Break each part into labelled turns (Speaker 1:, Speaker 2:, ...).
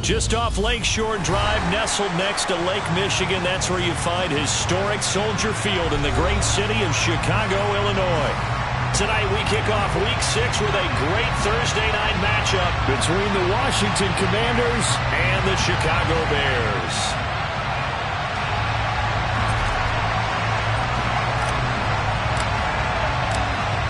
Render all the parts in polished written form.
Speaker 1: Just off Lakeshore Drive, nestled next to Lake Michigan. That's where you find historic Soldier Field in the great city of Chicago, Illinois. Tonight we kick off Week 6 with a great Thursday night matchup between the Washington Commanders and the Chicago Bears.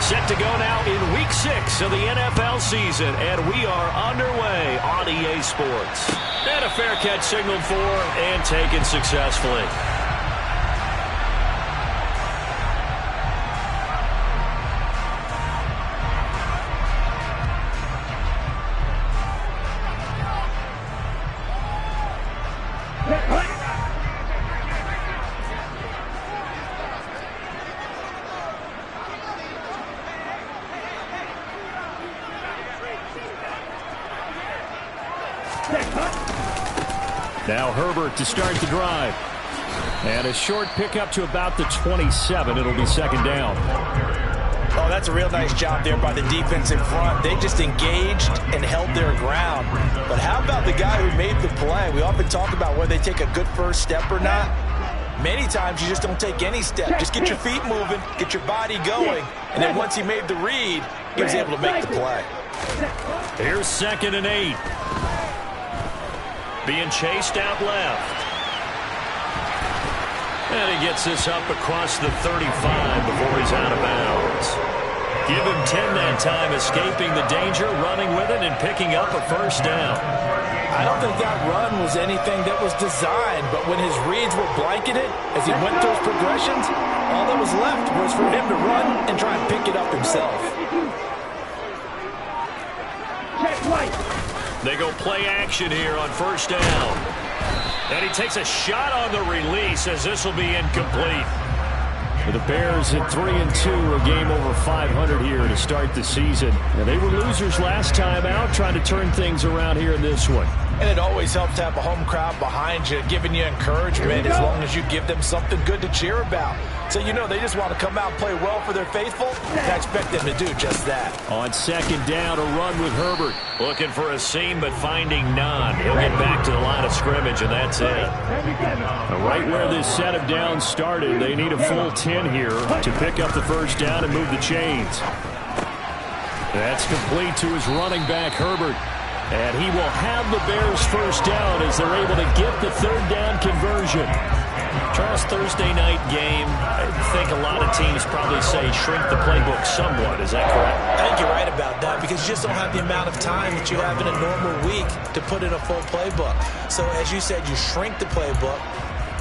Speaker 1: Set to go now in Week 6 of the NFL season, and we are underway on EA Sports. And a fair catch signaled for and taken successfully. Now Herbert to start the drive. And a short pickup to about the 27. It'll be second down.
Speaker 2: Oh, that's a real nice job there by the defense in front. They just engaged and held their ground. But how about the guy who made the play? We often talk about whether they take a good first step or not. Many times you just don't take any step. Just get your feet moving, get your body going. And then once he made the read, he was able to make the play.
Speaker 1: Here's 2nd and 8. Being chased out left. And he gets this up across the 35 before he's out of bounds. Give him 10 that time, escaping the danger, running with it, and picking up a first down.
Speaker 2: I don't think that run was anything that was designed, but when his reads were blanketed as he went through his progressions, all that was left was for him to run and try and pick it up himself.
Speaker 1: They go play action here on first down. And he takes a shot on the release as this will be incomplete. For the Bears at 3-2, a game over 500 here to start the season. And they were losers last time out, trying to turn things around here in this one.
Speaker 2: And it always helps to have a home crowd behind you, giving you encouragement as long as you give them something good to cheer about. So, you know, they just want to come out and play well for their faithful, and I expect them to do just that.
Speaker 1: On second down, a run with Herbert. Looking for a seam, but finding none. He'll get back to the line of scrimmage, and that's it. Right where this set of downs started, they need a full 10 here to pick up the first down and move the chains. That's complete to his running back, Herbert. And he will have the Bears first down as they're able to get the third down conversion. Charles, Thursday night game, I think a lot of teams probably say shrink the playbook somewhat. Is that correct?
Speaker 2: I think you're right about that because you just don't have the amount of time that you have in a normal week to put in a full playbook. So as you said, you shrink the playbook,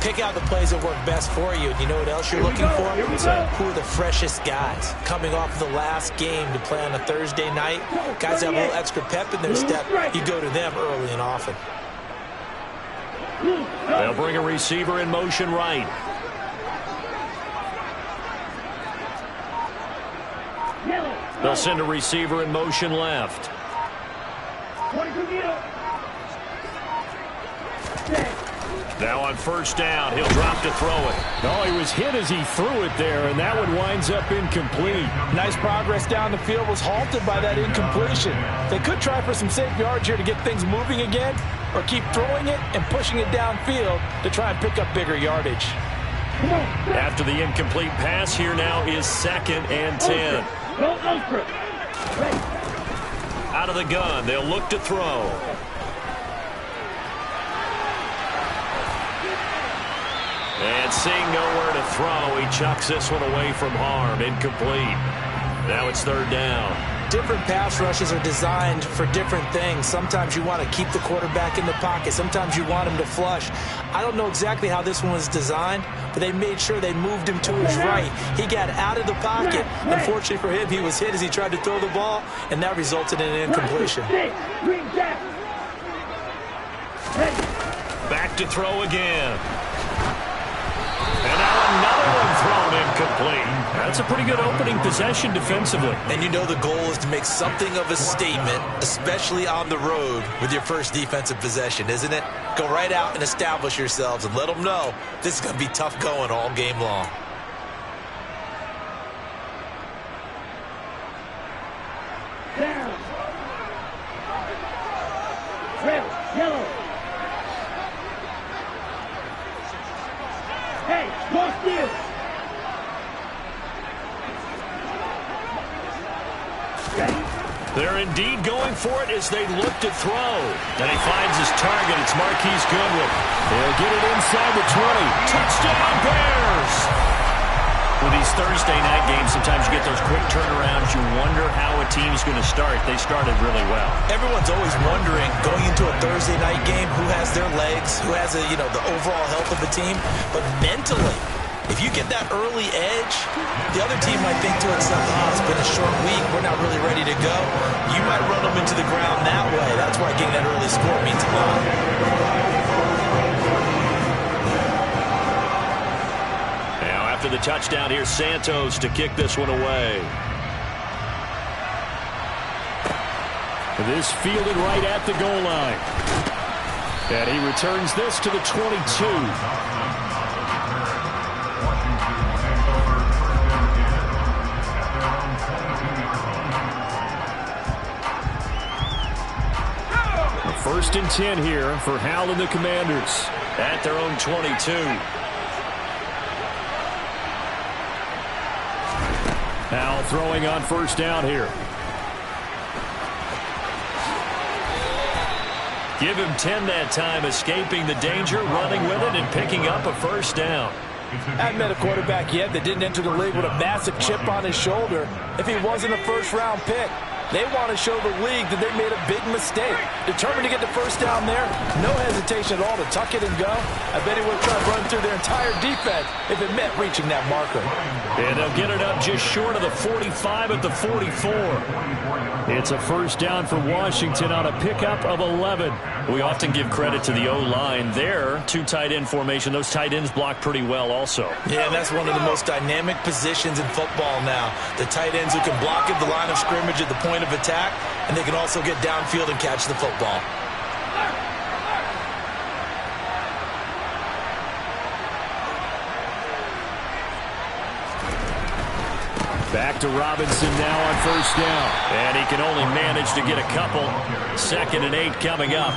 Speaker 2: pick out the plays that work best for you. And you know what else you're looking for? Who are the freshest guys coming off of the last game to play on a Thursday night? Guys that have a little extra pep in their step. You go to them early and often.
Speaker 1: They'll bring a receiver in motion right. They'll send a receiver in motion left. Now on first down, he'll drop to throw it. Oh, he was hit as he threw it there, and that one winds up incomplete.
Speaker 2: Nice progress down the field was halted by that incompletion. They could try for some safe yards here to get things moving again, or keep throwing it and pushing it downfield to try and pick up bigger yardage.
Speaker 1: After the incomplete pass, here now is 2nd and 10. Out of the gun, they'll look to throw. And seeing nowhere to throw, he chucks this one away from harm. Incomplete. Now it's third down.
Speaker 2: Different pass rushes are designed for different things. Sometimes you want to keep the quarterback in the pocket. Sometimes you want him to flush. I don't know exactly how this one was designed, but they made sure they moved him to his right. He got out of the pocket. Unfortunately for him, he was hit as he tried to throw the ball, and that resulted in an incompletion.
Speaker 1: Back to throw again. And now another one thrown incomplete. That's a pretty good opening possession defensively.
Speaker 2: And you know the goal is to make something of a statement, especially on the road with your first defensive possession, isn't it? Go right out and establish yourselves and let them know this is going to be tough going all game long.
Speaker 3: Hey, watch this.
Speaker 1: They're indeed going for it as they look to throw. And he finds his target. It's Marquise Goodwin. He'll get it inside the 20. Touchdown, Bears! With these Thursday night games, sometimes you get those quick turnarounds. You wonder how a team's going to start. They started really well.
Speaker 2: Everyone's always wondering, going into a Thursday night game, who has their legs, who has the overall health of the team. But mentally, if you get that early edge, the other team might think to itself, it's been a short week, we're not really ready to go. You might run them into the ground that way. That's why getting that early score means a lot.
Speaker 1: Now after the touchdown, here's Santos to kick this one away. This fielded right at the goal line. And he returns this to the 22. First and 10 here for Hal and the Commanders at their own 22. Hal throwing on first down here. Give him 10 that time, escaping the danger, running with it, and picking up a first down.
Speaker 4: I haven't met a quarterback yet that didn't enter the league with a massive chip on his shoulder if he wasn't a first-round pick. They want to show the league that they made a big mistake. Determined to get the first down there, no hesitation at all to tuck it and go. I bet he would try to run through their entire defense if it meant reaching that marker.
Speaker 1: And they'll get it up just short of the 45 at the 44. It's a first down for Washington on a pickup of 11. We often give credit to the O-line there. Two tight end formation. Those tight ends block pretty well also.
Speaker 2: Yeah, that's one of the most dynamic positions in football now. The tight ends who can block at the line of scrimmage at the point of attack, and they can also get downfield and catch the football.
Speaker 1: Back to Robinson now on first down. And he can only manage to get a couple. 2nd and 8 coming up.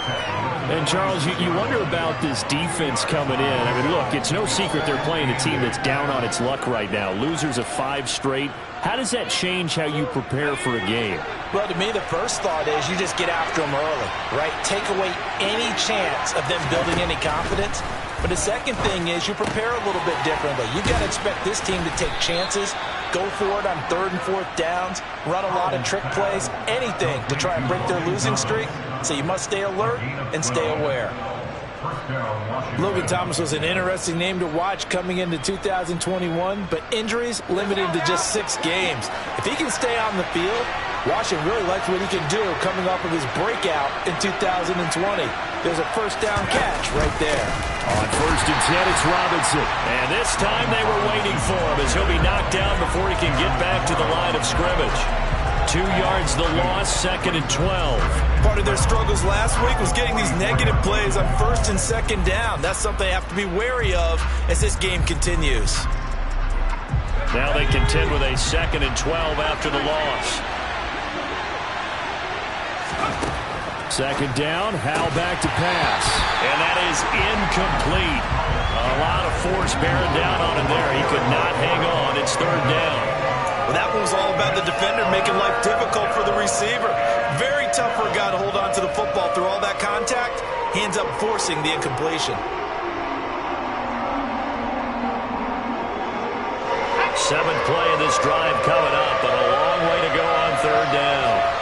Speaker 1: And, Charles, you wonder about this defense coming in. I mean, look, it's no secret they're playing a team that's down on its luck right now. Losers of 5 straight. How does that change how you prepare for a game?
Speaker 2: Well, to me, the first thought is you just get after them early, right? Take away any chance of them building any confidence. But the second thing is you prepare a little bit differently. You've got to expect this team to take chances, go for it on 3rd and 4th downs, run a lot of trick plays, anything to try and break their losing streak. So you must stay alert and stay aware.
Speaker 4: Logan Thomas was an interesting name to watch coming into 2021, but injuries limited to just 6 games. If he can stay on the field, Washington really likes what he can do coming off of his breakout in 2020. There's a first down catch right there.
Speaker 1: On 1st and 10, it's Robinson. And this time they were waiting for him as he'll be knocked down before he can get back to the line of scrimmage. 2 yards the loss, 2nd and 12.
Speaker 2: Part of their struggles last week was getting these negative plays on 1st and 2nd down. That's something they have to be wary of as this game continues.
Speaker 1: Now they contend with a 2nd and 12 after the loss. 2nd down, Hal back to pass. And that is incomplete. A lot of force bearing down on him there. He could not hang on. It's 3rd down.
Speaker 2: Well, that one was all about the defender making life difficult for the receiver. Very tough for a guy to hold on to the football through all that contact. He ends up forcing the incompletion.
Speaker 1: 7th play of this drive coming up, but a long way to go on 3rd down.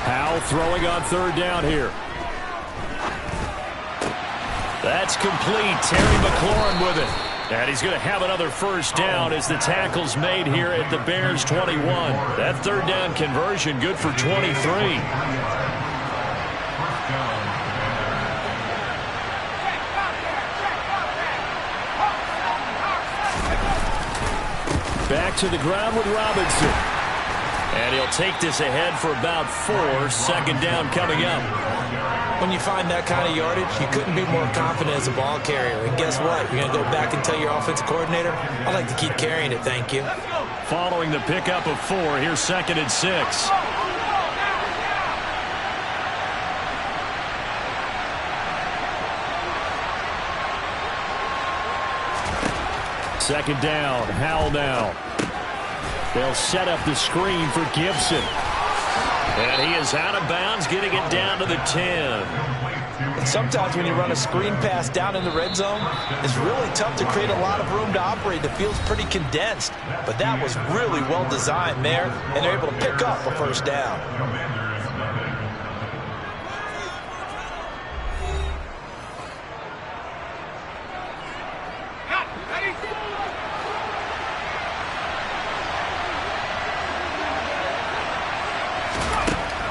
Speaker 1: Hal throwing on 3rd down here. That's complete. Terry McLaurin with it. And he's going to have another first down as the tackle's made here at the Bears 21. That 3rd down conversion good for 23. Back to the ground with Robinson. And he'll take this ahead for about 4. 2nd down coming up.
Speaker 2: When you find that kind of yardage, you couldn't be more confident as a ball carrier. And guess what? You're going to go back and tell your offensive coordinator, I'd like to keep carrying it, thank you.
Speaker 1: Following the pickup of 4, here's 2nd and 6. Second down, Howell now. They'll set up the screen for Gibson. And he is out of bounds, getting it down to the 10.
Speaker 2: Sometimes when you run a screen pass down in the red zone, it's really tough to create a lot of room to operate. The field's pretty condensed. But that was really well designed there, and they're able to pick up a first down.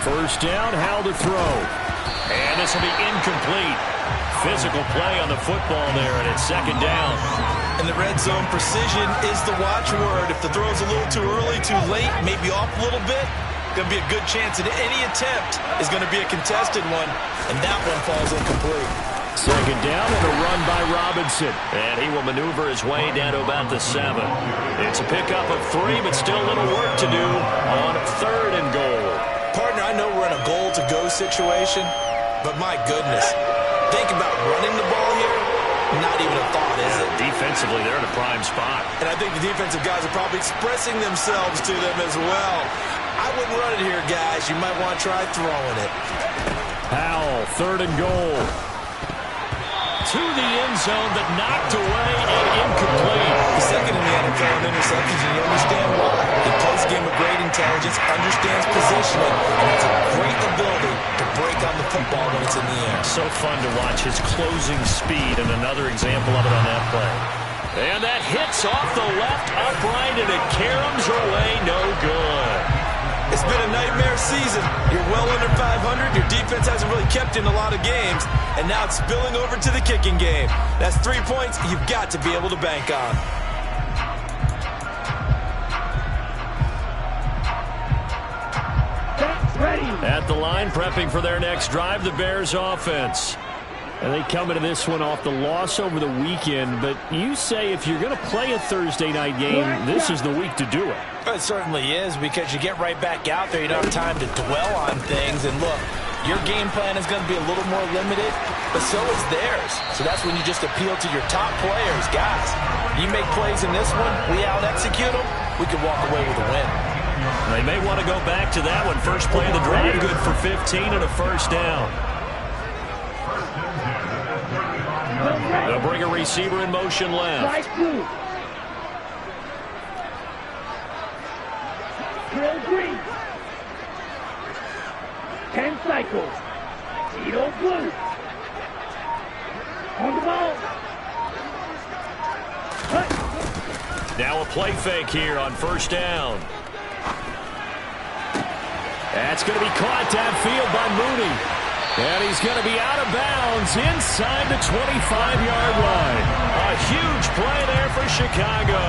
Speaker 1: First down, Howell to throw. And this will be incomplete. Physical play on the football there, and it's second down.
Speaker 2: In the red zone, precision is the watchword. If the throw's a little too early, too late, maybe off a little bit, going to be a good chance that any attempt is going to be a contested one, and that one falls incomplete.
Speaker 1: Second down and a run by Robinson. And he will maneuver his way down to about the 7. It's a pickup of 3, but still a little work to do on third and goal.
Speaker 2: Partner, I know we're in a goal-to-go situation, but my goodness, think about running the ball here. Not even a thought, is it?
Speaker 1: Defensively, they're in a prime spot.
Speaker 2: And I think the defensive guys are probably expressing themselves to them as well. I wouldn't run it here, guys. You might want to try throwing it.
Speaker 1: Howell, third and goal. To the end zone, but knocked away and incomplete.
Speaker 2: He's second in the NFL in interceptions, and you understand why. He plays the game with great intelligence, understands positioning, and has a great ability to break on the football when it's in the air.
Speaker 1: So fun to watch his closing speed, and another example of it on that play. And that hits off the left upright, and it caroms away, no good.
Speaker 2: It's been a nightmare season. You're well under 500. Your defense hasn't really kept in a lot of games, and now it's spilling over to the kicking game. That's 3 points you've got to be able to bank on.
Speaker 1: At the line, prepping for their next drive, the Bears offense. And they come into this one off the loss over the weekend, but you say if you're going to play a Thursday night game, this is the week to do it.
Speaker 2: It certainly is, because you get right back out there. You don't have time to dwell on things. And look, your game plan is going to be a little more limited, but so is theirs. So that's when you just appeal to your top players. Guys, you make plays in this one, we out-execute them, we can walk away with a win.
Speaker 1: They may want to go back to that one. First play of the drive, good for 15 and a first down. They'll bring a receiver in motion left.
Speaker 3: Drill green. 10 cycles. Zero blue. On the ball. Cut.
Speaker 1: Now a play fake here on first down. That's going to be caught downfield by Mooney. And he's going to be out of bounds inside the 25-yard line. A huge play there for Chicago.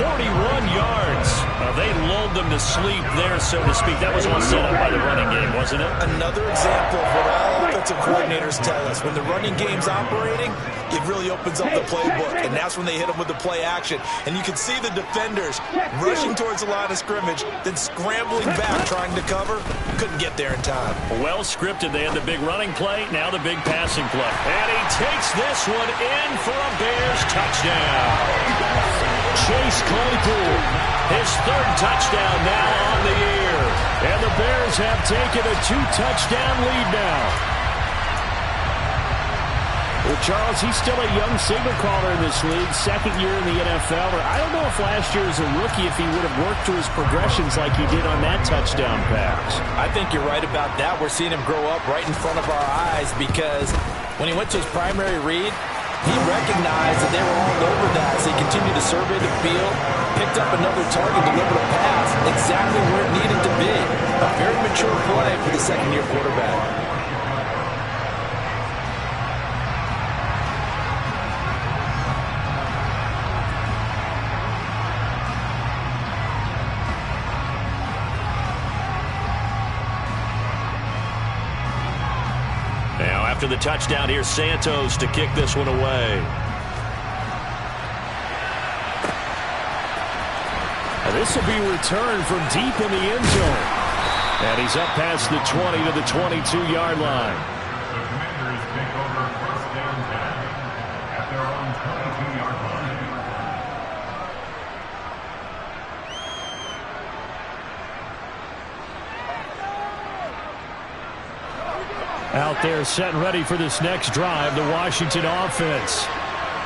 Speaker 1: 41 yards. They lulled them to sleep there, so to speak. That was all set up by the running game, wasn't it?
Speaker 2: Another example of what all offensive coordinators tell us. When the running game's operating, it really opens up the playbook, and that's when they hit them with the play action. And you can see the defenders rushing towards the line of scrimmage, then scrambling back trying to cover. Couldn't get there in time.
Speaker 1: Well scripted. They had the big running play, now the big passing play. And he takes this one in for a Bears touchdown. Chase Claypool, his third touchdown now on the year. And the Bears have taken a 2-touchdown lead now. Well, Charles, he's still a young signal caller in this league, second year in the NFL. I don't know if last year as a rookie if he would have worked through his progressions like he did on that touchdown pass.
Speaker 2: I think you're right about that. We're seeing him grow up right in front of our eyes, because when he went to his primary read, he recognized that they were all over that, so he continued to survey the field, picked up another target, delivered a pass exactly where it needed to be. A very mature play for the second-year quarterback.
Speaker 1: After the touchdown, here's Santos to kick this one away. And this will be returned from deep in the end zone. And he's up past the 20 to the 22-yard line. Out there setting ready for this next drive, the Washington offense.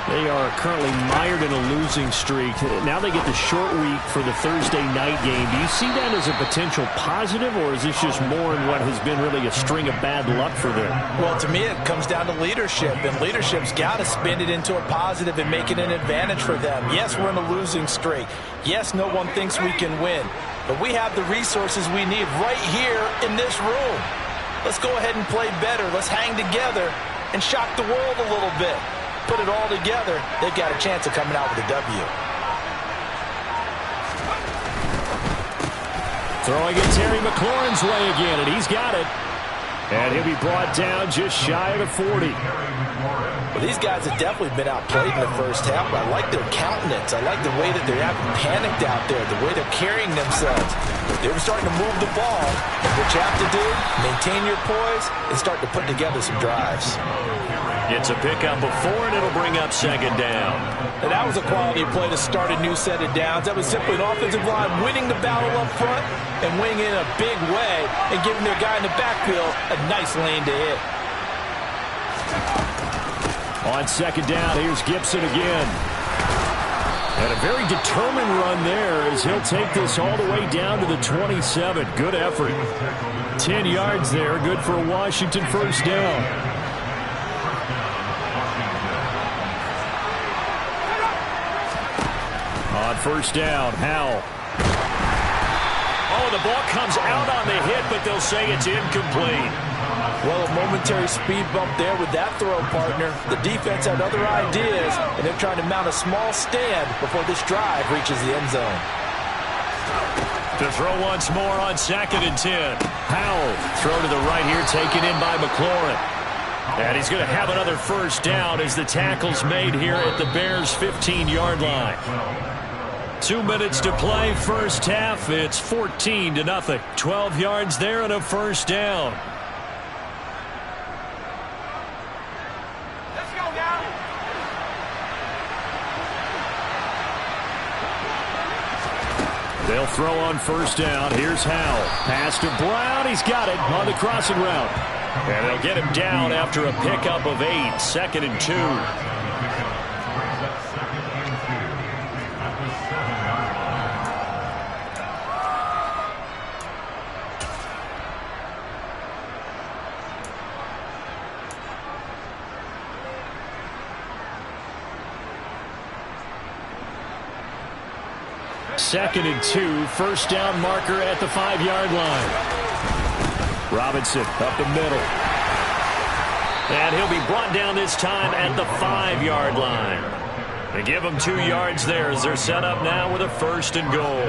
Speaker 1: They are currently mired in a losing streak. Now they get the short week for the Thursday night game. Do you see that as a potential positive, or is this just more in what has been really a string of bad luck for them?
Speaker 4: Well, to me, it comes down to leadership, and leadership's got to spin it into a positive and make it an advantage for them. Yes, we're in a losing streak. Yes, no one thinks we can win, but we have the resources we need right here in this room. Let's go ahead and play better. Let's hang together and shock the world a little bit. Put it all together, they've got a chance of coming out with a W.
Speaker 1: Throwing it Terry McLaurin's way again, and he's got it. And he'll be brought down just shy of the 40.
Speaker 4: Well, these guys have definitely been outplayed in the first half, but I like their countenance. I like the way that they're having panicked out there, the way they're carrying themselves. They were starting to move the ball. What you have to do, maintain your poise and start to put together some drives.
Speaker 1: It's a pickup of 4, and it'll bring up second down.
Speaker 4: And that was a quality play to start a new set of downs. That was simply an offensive line winning the battle up front and winning in a big way and giving their guy in the backfield a nice lane to hit.
Speaker 1: On second down, here's Gibson again. And a very determined run there as he'll take this all the way down to the 27. Good effort. 10 yards there, good for a Washington first down. On first down, Howell. Oh, the ball comes out on the hit, but they'll say it's incomplete.
Speaker 4: Well, a momentary speed bump there with that throw, partner. The defense had other ideas, and they're trying to mount a small stand before this drive reaches the end zone.
Speaker 1: To throw once more on second and 10. Howell, throw to the right here, taken in by McLaurin. And he's going to have another first down as the tackle's made here at the Bears' 15-yard line. 2 minutes to play, first half. It's 14-0. 12 yards there and a first down.
Speaker 3: Let's go now.
Speaker 1: They'll throw on first down. Here's Howell. Pass to Brown. He's got it on the crossing route. And they'll get him down after a pickup of 8. Second and 2. Second and 2, first down marker at the 5-yard line. Robinson up the middle. And he'll be brought down this time at the 5-yard line. They give him 2 yards there as they're set up now with a first and goal.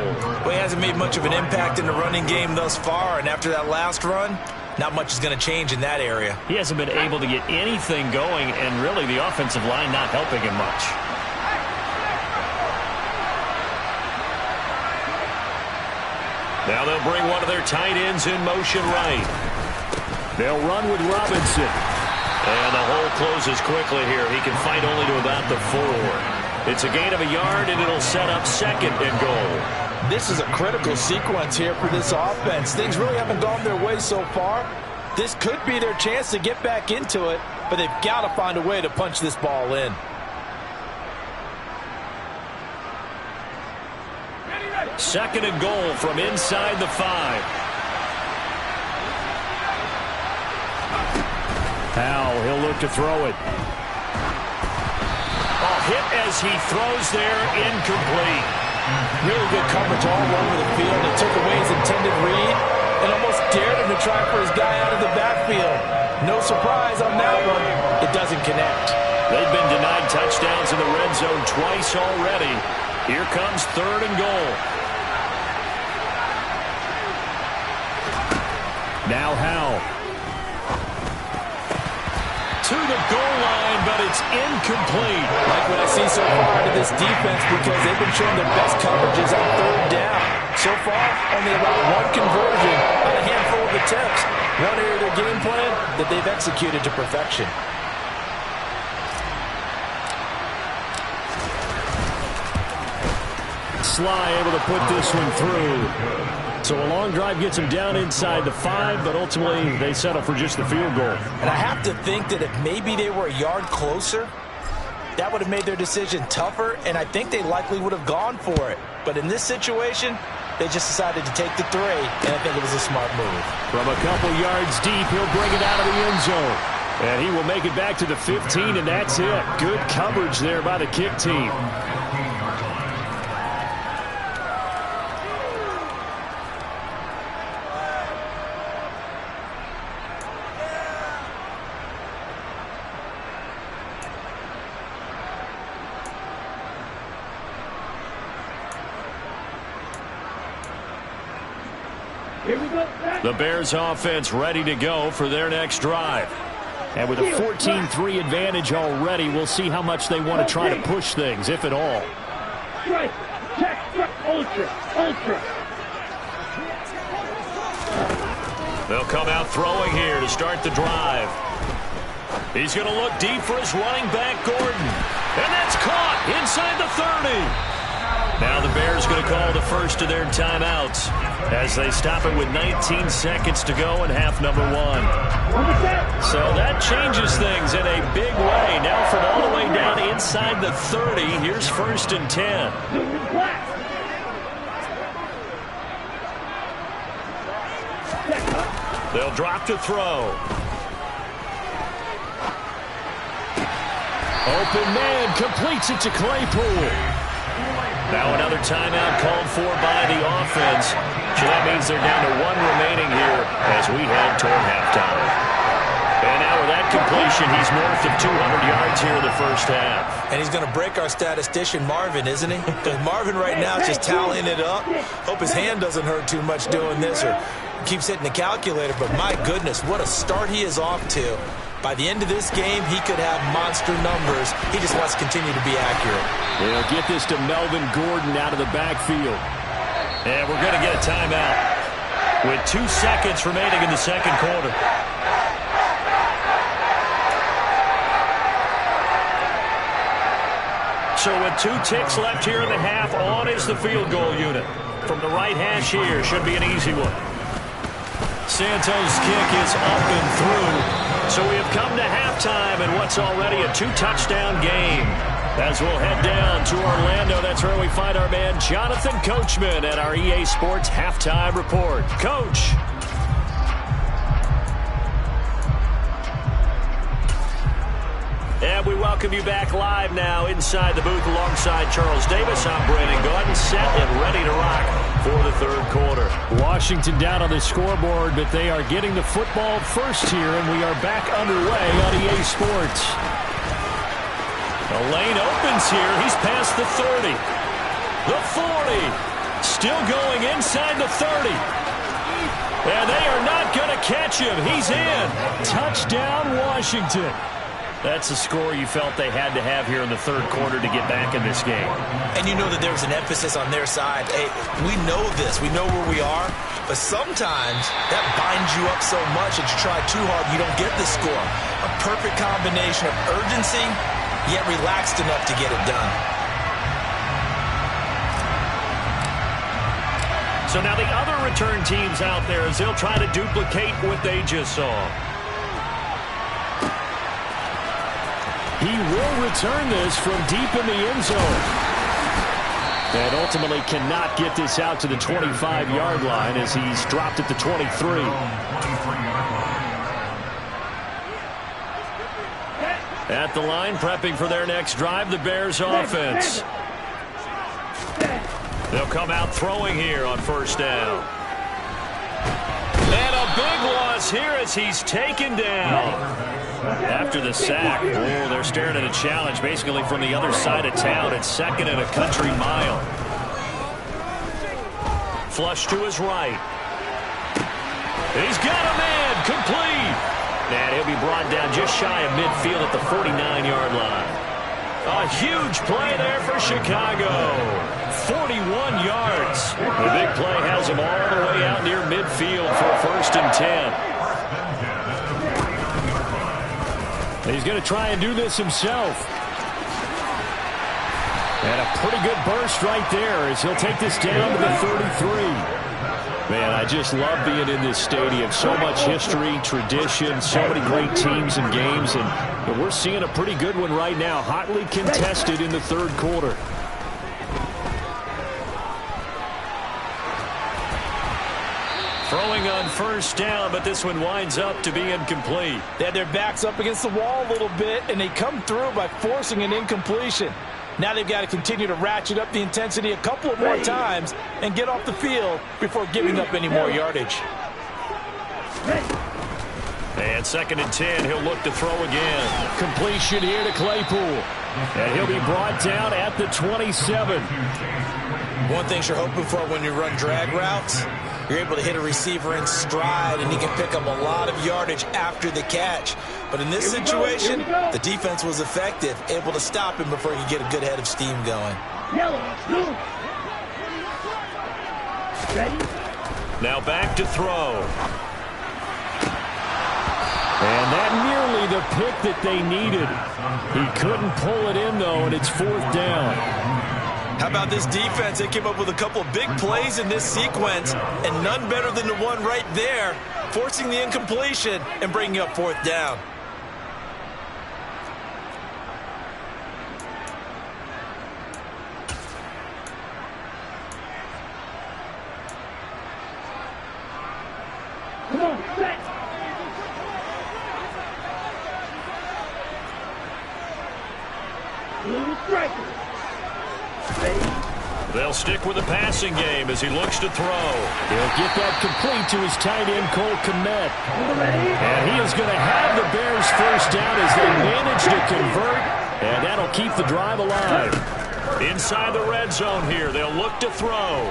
Speaker 2: Well, he hasn't made much of an impact in the running game thus far, and after that last run, not much is going to change in that area.
Speaker 1: He hasn't been able to get anything going, and really the offensive line not helping him much. Now they'll bring one of their tight ends in motion right. They'll run with Robinson. And the hole closes quickly here. He can fight only to about the 4. It's a gain of a yard, and it'll set up second and goal.
Speaker 4: This is a critical sequence here for this offense. Things really haven't gone their way so far. This could be their chance to get back into it, but they've got to find a way to punch this ball in.
Speaker 1: Second and goal from inside the 5. Howell, he'll look to throw it. Oh, hit as he throws there, incomplete.
Speaker 4: Really good coverage all over the field. It took away his intended read and almost dared him to try for his guy out of the backfield. No surprise on that one. It doesn't connect.
Speaker 1: They've been denied touchdowns in the red zone twice already. Here comes third and goal. Now Howell. To the goal line, but it's incomplete.
Speaker 4: Like what I see so far out of this defense, because they've been showing their best coverages on third down. So far, only about one conversion on a handful of attempts. One area of their game plan that they've executed to perfection.
Speaker 1: Sly able to put this one through. So a long drive gets them down inside the 5, but ultimately they settle for just the field goal.
Speaker 2: And I have to think that if maybe they were a yard closer, that would have made their decision tougher, and I think they likely would have gone for it. But in this situation, they just decided to take the 3, and I think it was a smart move.
Speaker 1: From a couple yards deep, he'll bring it out of the end zone. And he will make it back to the 15, and that's it. Good coverage there by the kick team. The Bears offense ready to go for their next drive. And with a 14-3 advantage already, we'll see how much they want to try to push things, if at all.
Speaker 3: Strike, check, ultra.
Speaker 1: They'll come out throwing here to start the drive. He's going to look deep for his running back, Gordon. And that's caught inside the 30. Now the Bears going to call the first of their timeouts as they stop it with 19 seconds to go in half number 1. So that changes things in a big way. Now from all the way down inside the 30, here's 1st and 10. They'll drop to throw. Open man completes it to Claypool. Now another timeout called for by the offense. So that means they're down to 1 remaining here as we head toward halftime. And now with that completion, he's north of 200 yards here in the first half.
Speaker 2: And he's going to break our statistician, Marvin, isn't he? Because Marvin right now is just tallying it up. Hope his hand doesn't hurt too much doing this or keeps hitting the calculator. But my goodness, what a start he is off to. By the end of this game, he could have monster numbers. He just wants to continue to be accurate.
Speaker 1: They'll get this to Melvin Gordon out of the backfield. And we're going to get a timeout with 2 seconds remaining in the second quarter. So with 2 ticks left here in the half, on is the field goal unit. From the right hash here, should be an easy one. Santos' kick is up and through. So we have come to halftime in what's already a 2-touchdown game. As we'll head down to Orlando, that's where we find our man Jonathan Coachman at our EA Sports Halftime Report. Coach. And we welcome you back live now inside the booth alongside Charles Davis. I'm Brandon Gordon, set and ready to rock for the third quarter. Washington down on the scoreboard, but they are getting the football first here, and we are back underway on EA Sports. The lane opens here. He's past the 30. The 40. Still going inside the 30. And they are not going to catch him. He's in. Touchdown, Washington. That's the score you felt they had to have here in the third quarter to get back in this game.
Speaker 2: And you know that there was an emphasis on their side. Hey, we know this. We know where we are. But sometimes that binds you up so much that you try too hard, you don't get the score. A perfect combination of urgency, yet relaxed enough to get it done.
Speaker 1: So now the other return teams out there as they'll try to duplicate what they just saw. He will return this from deep in the end zone. And ultimately cannot get this out to the 25-yard line as he's dropped at the 23. At the line, prepping for their next drive, the Bears offense. They'll come out throwing here on first down. And a big loss here as he's taken down. After the sack, they're staring at a challenge basically from the other side of town. It's 2nd and a country mile. Flush to his right. He's got a man, complete. And he'll be brought down just shy of midfield at the 49-yard line. A huge play there for Chicago. 41 yards. The big play has him all the way out near midfield for 1st and 10. He's going to try and do this himself. And a pretty good burst right there as he'll take this down to the 33. Man, I just love being in this stadium. So much history, tradition, so many great teams and games, and we're seeing a pretty good one right now, hotly contested in the third quarter. Throwing on first down, but this one winds up to be incomplete.
Speaker 4: They had their backs up against the wall a little bit, and they come through by forcing an incompletion. Now they've got to continue to ratchet up the intensity a couple of more times and get off the field before giving up any more yardage.
Speaker 1: And 2nd and 10, he'll look to throw again. Completion here to Claypool. And he'll be brought down at the 27.
Speaker 2: One thing you're hoping for when you run drag routes, you're able to hit a receiver in stride, and he can pick up a lot of yardage after the catch. But in this situation, the defense was effective, able to stop him before he could get a good head of steam going.
Speaker 1: Now back to throw. And that nearly the pick that they needed. He couldn't pull it in, though, and it's 4th down.
Speaker 2: How about this defense? They came up with a couple of big plays in this sequence, and none better than the one right there, forcing the incompletion and bringing up 4th down.
Speaker 3: Come on, set. Little striker.
Speaker 1: They'll stick with the passing game as he looks to throw. He'll get that complete to his tight end, Cole Kmet. And he is going to have the Bears first down as they manage to convert, and that'll keep the drive alive. Inside the red zone here, they'll look to throw.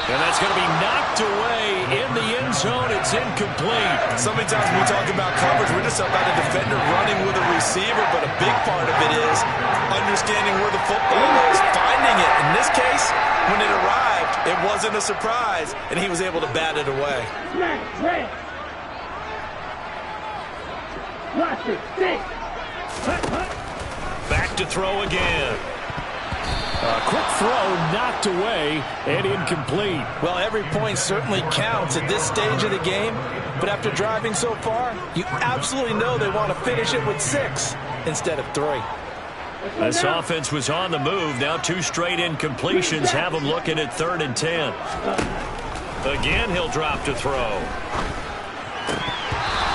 Speaker 1: And that's going to be knocked away in the end zone. It's incomplete.
Speaker 2: So many times when we talk about coverage, we're just about a defender running with a receiver, but a big part of it is understanding where the football is, finding it. In this case, when it arrived, it wasn't a surprise, and he was able to bat it away.
Speaker 1: Back to throw again. A quick throw knocked away and incomplete.
Speaker 4: Well, every point certainly counts at this stage of the game, but after driving so far, you absolutely know they want to finish it with 6 instead of 3.
Speaker 1: This offense was on the move. Now 2 straight incompletions have them looking at 3rd and 10. Again, he'll drop to throw.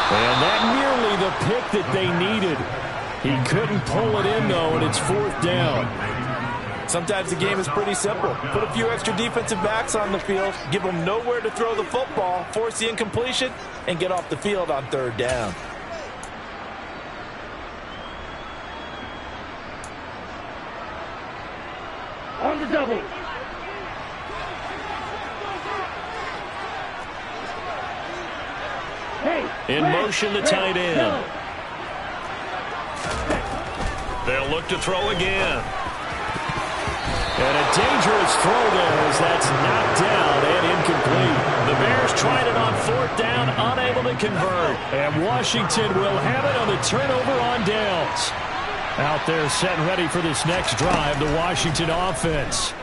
Speaker 1: And that nearly the pick that they needed. He couldn't pull it in, though, and it's 4th down.
Speaker 4: Sometimes the game is pretty simple. Put a few extra defensive backs on the field, give them nowhere to throw the football, force the incompletion, and get off the field on 3rd down.
Speaker 3: On the double.
Speaker 1: In motion, the tight end. They'll look to throw again. And a dangerous throw there as that's knocked down and incomplete. The Bears tried it on 4th down, unable to convert. And Washington will have it on the turnover on downs. Out there set and ready for this next drive, the Washington offense.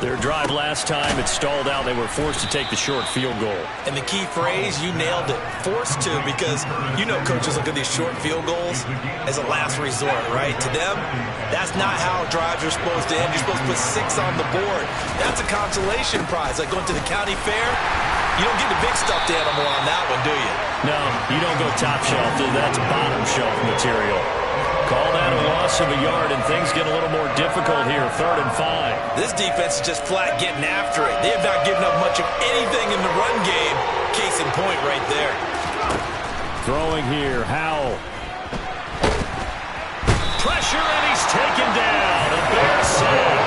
Speaker 1: Their drive last time, it stalled out. They were forced to take the short field goal.
Speaker 2: And the key phrase, you nailed it, forced to, because you know coaches look at these short field goals as a last resort, right? To them, that's not how drives are supposed to end. You're supposed to put 6 on the board. That's a consolation prize, like going to the county fair. You don't get the big stuffed animal on that one, do you?
Speaker 1: No, you don't go top shelf. That's bottom shelf material. Call that a loss of a yard, and things get a little more difficult here, 3rd and 5.
Speaker 2: This defense is just flat getting after it. They have not given up much of anything in the run game. Case in point right there.
Speaker 1: Throwing here, Howell. Pressure, and he's taken down. A Bears sack.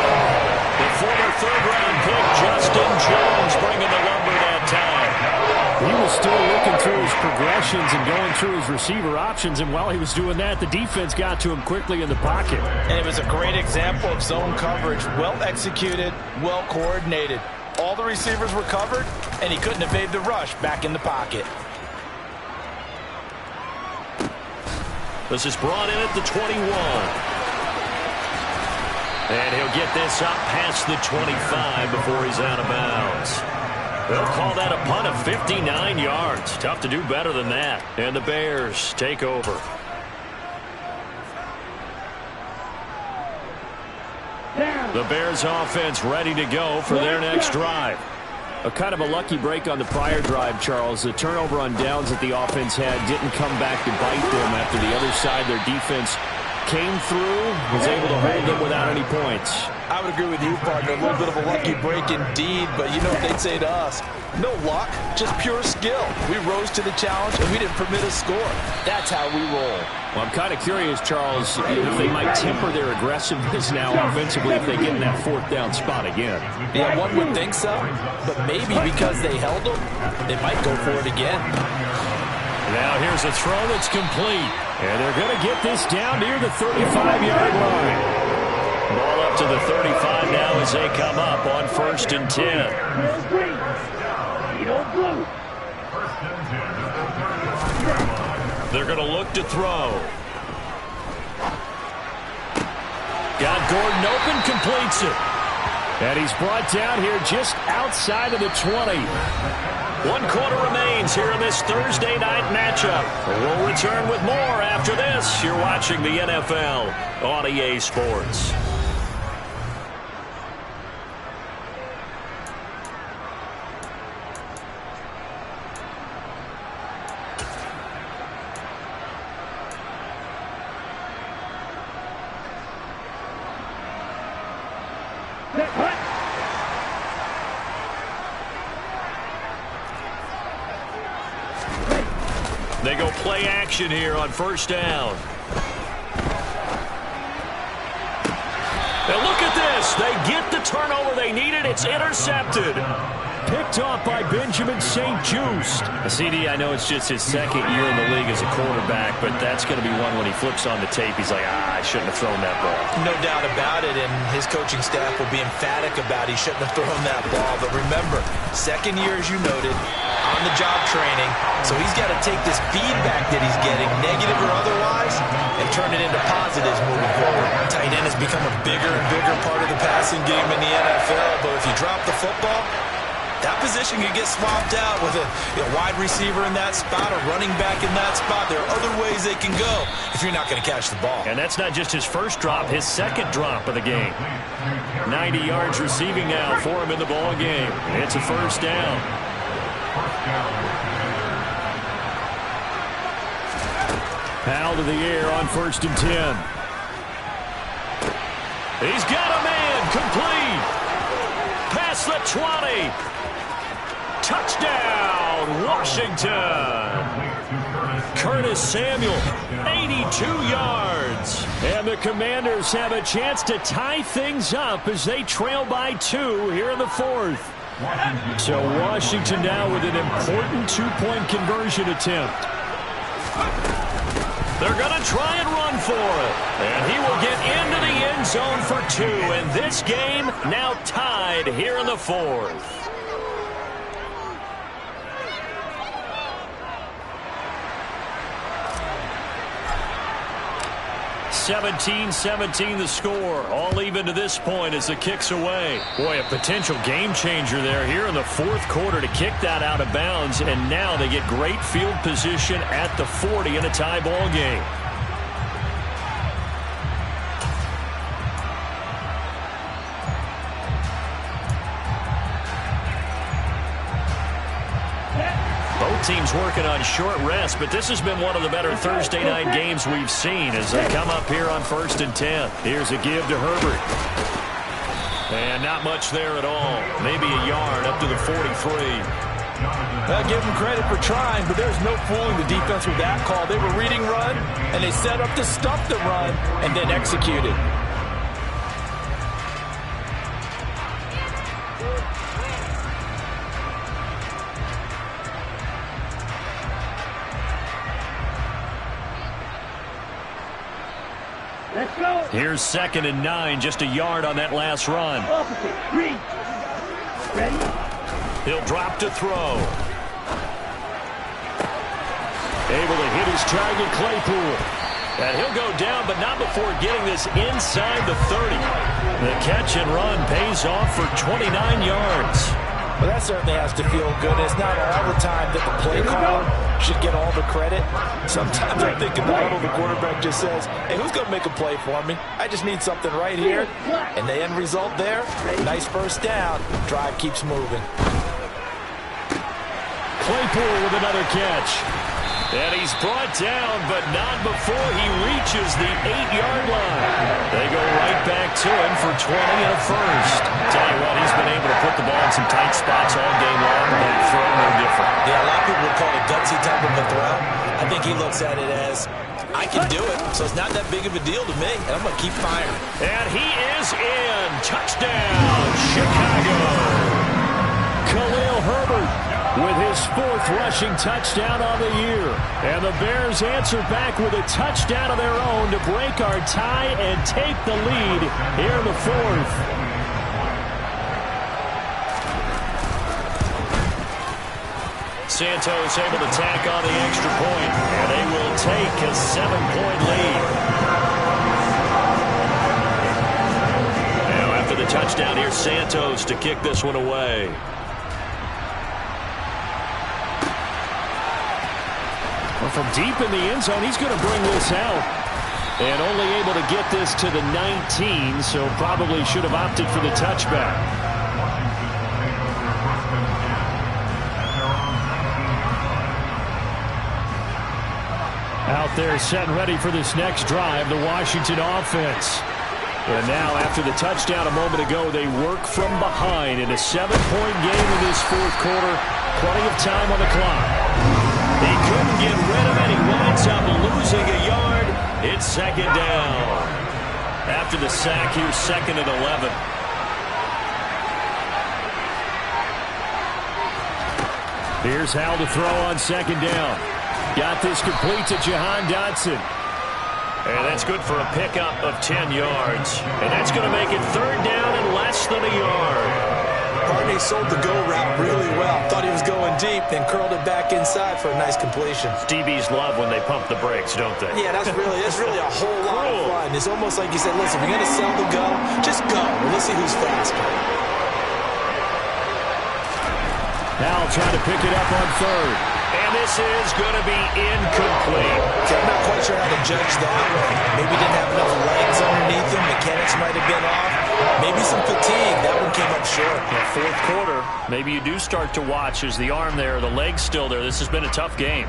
Speaker 1: The former 3rd-round pick, Justin Jones, bringing the lumber that time. He was still looking through his progressions and going through his receiver options, and while he was doing that, the defense got to him quickly in the pocket.
Speaker 4: And it was a great example of zone coverage. Well executed, well coordinated. All the receivers were covered, and he couldn't evade the rush back in the pocket.
Speaker 1: This is brought in at the 21. And he'll get this up past the 25 before he's out of bounds. They'll call that a punt of 59 yards. Tough to do better than that. And the Bears take over. The Bears offense ready to go for their next drive. A kind of a lucky break on the prior drive, Charles. The turnover on downs that the offense had didn't come back to bite them after the other side. Their defense came through, was able to hold them without any points.
Speaker 4: I would agree with you, partner. A little bit of a lucky break indeed, but you know what they'd say to us? No luck, just pure skill. We rose to the challenge, and we didn't permit a score. That's how we roll.
Speaker 1: Well, I'm kind of curious, Charles, if they might temper their aggressiveness now offensively if they get in that fourth down spot again.
Speaker 4: Yeah, one would think so, but maybe because they held them, they might go for it again.
Speaker 1: Now here's a throw that's complete. And they're going to get this down near the 35-yard line. Ball up to the 35 now as they come up on 1st and 10. They're going to look to throw. Got Gordon open, completes it. And he's brought down here just outside of the 20. 1 quarter remains here in this Thursday night matchup. We'll return with more after this. You're watching the NFL on EA Sports. They go play action here on 1st down. And look at this. They get the turnover they needed. It's intercepted. Picked off by Benjamin St-Juste. CD, I know it's just his 2nd year in the league as a quarterback, but that's going to be one when he flips on the tape. He's like, I shouldn't have thrown that ball.
Speaker 2: No doubt about it, and his coaching staff will be emphatic about he shouldn't have thrown that ball. But remember, 2nd year, as you noted, on-the-job training, so he's got to take this feedback that he's getting, negative or otherwise, and turn it into positives moving forward. Tight end has become a bigger and bigger part of the passing game in the NFL, but if you drop the football, that position can get swapped out with a wide receiver in that spot, a running back in that spot. There are other ways they can go if you're not going to catch the ball.
Speaker 1: And that's not just his first drop, his 2nd drop of the game. 90 yards receiving now for him in the ball game. It's a 1st down. Powell to the air on 1st and 10. He's got a man complete. Past the 20. Touchdown, Washington. Curtis Samuel, 82 yards. And the Commanders have a chance to tie things up as they trail by 2 here in the 4th. So Washington now with an important 2-point conversion attempt. They're going to try and run for it. And he will get into the end zone for 2. And this game now tied here in the 4th. 17-17 the score. All even to this point as the kick's away. Boy, a potential game changer there here in the 4th quarter to kick that out of bounds. And now they get great field position at the 40 in a tie ball game. Teams working on short rest, but this has been one of the better Thursday night games we've seen as they come up here on 1st and 10. Here's a give to Herbert. And not much there at all. Maybe a yard up to the 43.
Speaker 4: I'll give them credit for trying, but there's no fooling the defense with that call. They were reading run, and they set up to stuff the run, and then executed.
Speaker 1: Here's 2nd and 9, just a yard on that last run. He'll drop to throw. Able to hit his target, Claypool. And he'll go down, but not before getting this inside the 30. The catch and run pays off for 29 yards.
Speaker 4: Well, that certainly has to feel good. It's not all the time that the play caller should get all the credit. Sometimes I think in the huddle, the quarterback just says, hey, who's going to make a play for me? I just need something right here. And the end result there, nice first down. Drive keeps moving.
Speaker 1: Claypool with another catch. And he's brought down, but not before he reaches the 8-yard line. They go right back to him for 20 and a first. Tell you what, he's been able to put the ball in some tight spots all game long, but throw no different.
Speaker 2: Yeah, a lot of people would call it a gutsy type of a throw. I think he looks at it as, I can do it, so it's not that big of a deal to me, and I'm going to keep firing.
Speaker 1: And he is in. Touchdown, Chicago. Khalil Herbert with his 4th rushing touchdown on the year. And the Bears answer back with a touchdown of their own to break our tie and take the lead here in the 4th. Santos able to tack on the extra point, and they will take a 7-point lead. Now after the touchdown, here's Santos to kick this one away. From deep in the end zone, he's going to bring this out. And only able to get this to the 19, so probably should have opted for the touchback. Out there set and ready for this next drive, the Washington offense. And now after the touchdown a moment ago, they work from behind in a 7-point game in this 4th quarter. Plenty of time on the clock. He couldn't get rid of it. He winds up losing a yard. It's 2nd down. After the sack, here's 2nd and 11. Here's Howell to throw on 2nd down. Got this complete to Jahan Dotson. And that's good for a pickup of 10 yards. And that's going to make it 3rd down and less than a yard.
Speaker 2: Barney sold the go route really well. Thought he was going deep, then curled it back inside for a nice completion.
Speaker 1: DBs love when they pump the brakes, don't they?
Speaker 2: Yeah, that's really a whole lot of fun. It's almost like you said, listen, if you're going to sell the go, just go. Let's see who's faster.
Speaker 1: Now trying to pick it up on 3rd. And this is going to be incomplete.
Speaker 2: I'm not quite sure how to judge that one. Maybe didn't have enough legs underneath him. Mechanics might have been off. Maybe some fatigue. That one came up short.
Speaker 1: Yeah, 4th quarter, maybe you do start to watch as the arm there, the leg's still there. This has been a tough game.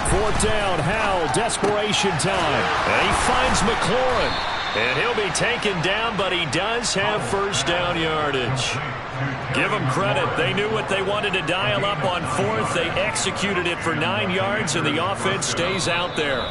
Speaker 1: Fourth down, Howell, desperation time. And he finds McLaurin. And he'll be taken down, but he does have 1st down yardage. Give them credit. They knew what they wanted to dial up on 4th. They executed it for 9 yards, and the offense stays out there.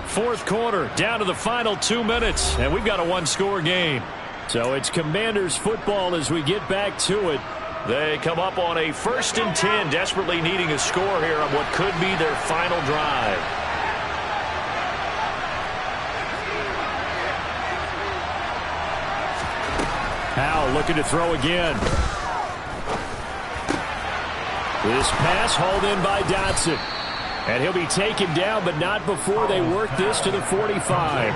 Speaker 1: 4th quarter, down to the final 2 minutes, and we've got a 1-score game. So it's Commanders football as we get back to it. They come up on a 1st and 10, desperately needing a score here on what could be their final drive. Howell looking to throw again. This pass hauled in by Dotson. And he'll be taken down, but not before they work this to the 45.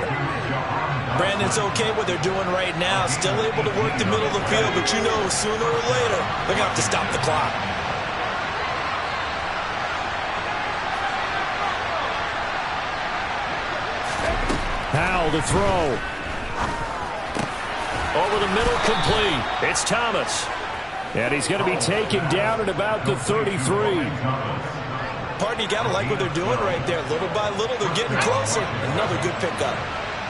Speaker 2: Brandon, it's okay what they're doing right now. Still able to work the middle of the field, but you know sooner or later they're going to have to stop the clock.
Speaker 1: Howell to throw. Over the middle, complete. It's Thomas. And he's going to be taken down at about the 33.
Speaker 2: Pardon, you got to like what they're doing right there. Little by little, they're getting closer. Another good pickup.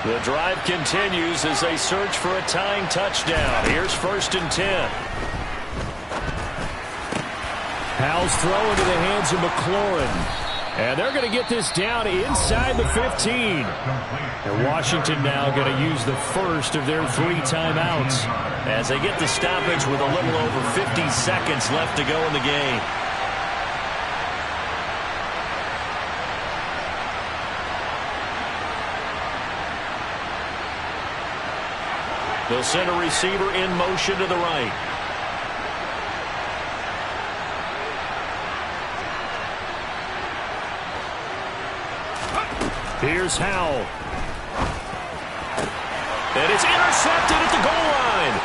Speaker 1: The drive continues as they search for a tying touchdown. Here's 1st and 10. Howell's throw into the hands of McLaurin. And they're going to get this down inside the 15. And Washington now going to use the first of their 3 timeouts as they get the stoppage with a little over 50 seconds left to go in the game. They'll send a receiver in motion to the right. Here's Howell. And it's intercepted at the goal line.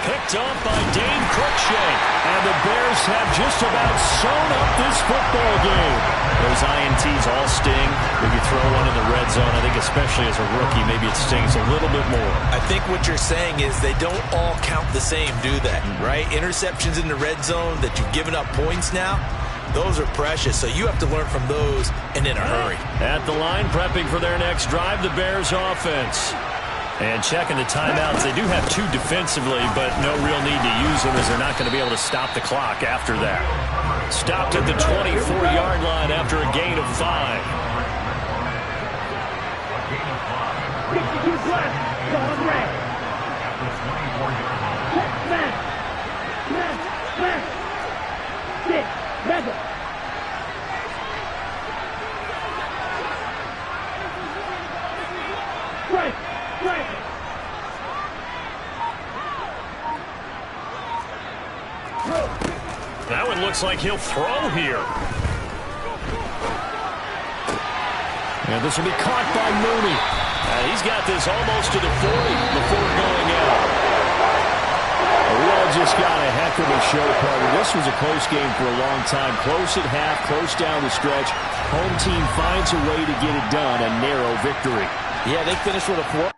Speaker 1: Picked off by Dane Cruikshank. And the Bears have just about sewn up this football game. Those INTs all sting. If you throw one in the red zone, I think especially as a rookie, maybe it stings a little bit more.
Speaker 2: I think what you're saying is they don't all count the same, do they? Right? Interceptions in the red zone that you've given up points now, those are precious. So you have to learn from those and in a hurry.
Speaker 1: At the line, prepping for their next drive, the Bears offense. And checking the timeouts. They do have 2 defensively, but no real need to use them as they're not going to be able to stop the clock after that. Stopped at the 24-yard line after a gain of 5. That one looks like he'll throw here. And this will be caught by Mooney. He's got this almost to the 40 before going out. We all just got a heck of a show, Carter. This was a close game for a long time. Close at half, close down the stretch. Home team finds a way to get it done. A narrow victory.
Speaker 4: Yeah, they finished with a 4.